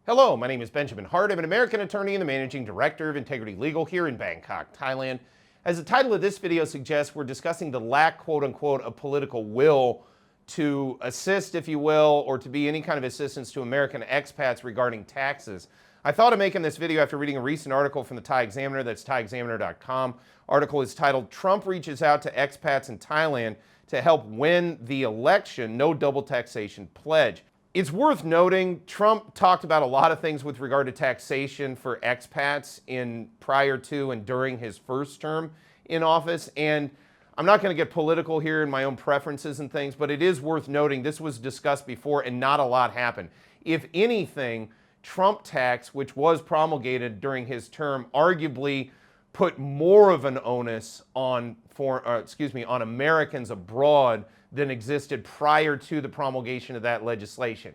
Hello, my name is Benjamin Hart. I'm an American attorney and the managing director of Integrity Legal here in Bangkok, Thailand. As the title of this video suggests, we're discussing the lack, quote unquote, of political will to assist, if you will, or to be any kind of assistance to American expats regarding taxes. I thought of making this video after reading a recent article from the Thai Examiner, that's thaiexaminer.com. Article is titled, "Trump Reaches Out to Expats in Thailand to Help Win the Election, No Double Taxation Pledge." It's worth noting, Trump talked about a lot of things with regard to taxation for expats in prior to and during his first term in office. And I'm not going to get political here in my own preferences and things, but it is worth noting this was discussed before and not a lot happened. If anything, Trump tax, which was promulgated during his term, arguably put more of an onus on on Americans abroad than existed prior to the promulgation of that legislation.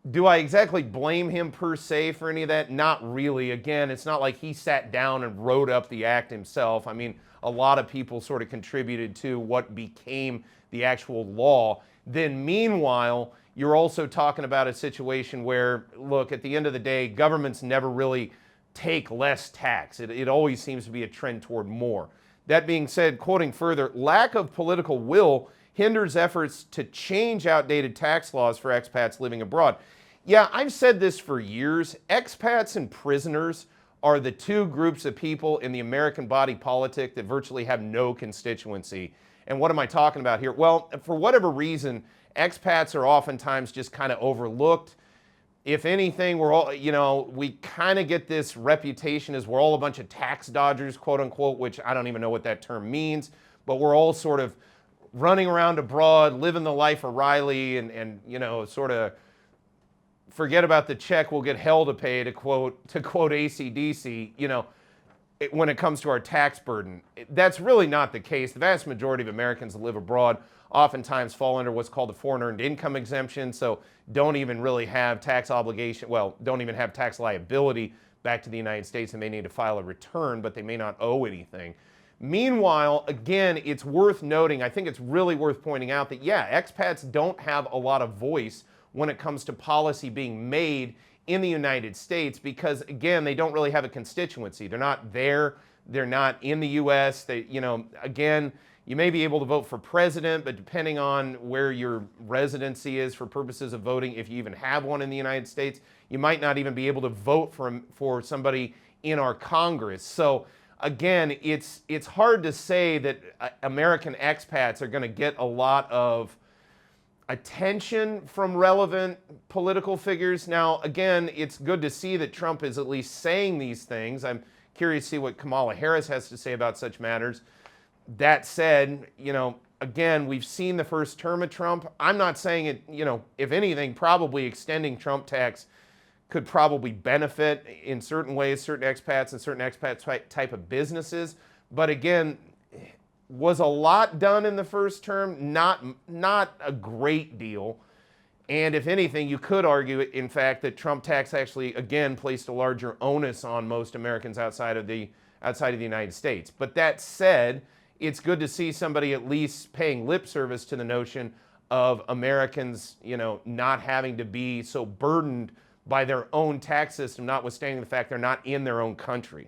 Do I exactly blame him per se for any of that? Not really. Again, it's not like he sat down and wrote up the act himself. I mean, a lot of people sort of contributed to what became the actual law. Then meanwhile, you're also talking about a situation where, look, at the end of the day, governments never really take less tax. It always seems to be a trend toward more. That being said, quoting further, lack of political will hinders efforts to change outdated tax laws for expats living abroad. Yeah, I've said this for years. Expats and prisoners are the two groups of people in the American body politic that virtually have no constituency. And what am I talking about here? Well, for whatever reason, expats are oftentimes just kind of overlooked. If anything, we're all, we kind of get this reputation as we're all a bunch of tax dodgers, quote unquote, which I don't even know what that term means, but we're all sort of running around abroad, living the life of Riley and sort of forget about the check we'll get hell to pay, to quote AC/DC, when it comes to our tax burden. That's really not the case. The vast majority of Americans that live abroad oftentimes fall under what's called the foreign earned income exemption, so don't even really have tax obligation, don't even have tax liability back to the United States, and may need to file a return, but they may not owe anything. Meanwhile, again, it's worth noting, I think it's really worth pointing out that, yeah, expats don't have a lot of voice when it comes to policy being made in the United States because, again, they don't really have a constituency. They're not there. They're not in the U.S. Again, you may be able to vote for president, but depending on where your residency is for purposes of voting, if you even have one in the United States, you might not even be able to vote for somebody in our Congress. So, again, it's hard to say that American expats are going to get a lot of attention from relevant political figures. Now, again, it's good to see that Trump is at least saying these things. I'm curious to see what Kamala Harris has to say about such matters. That said, again, we've seen the first term of Trump. I'm not saying it, if anything, probably extending Trump tax could probably benefit in certain ways, certain expats and certain expat type of businesses. But again, was a lot done in the first term? Not a great deal. And if anything, you could argue, in fact, that Trump tax actually, again, placed a larger onus on most Americans outside of the United States. But that said, it's good to see somebody at least paying lip service to the notion of Americans, not having to be so burdened by their own tax system, notwithstanding the fact they're not in their own country.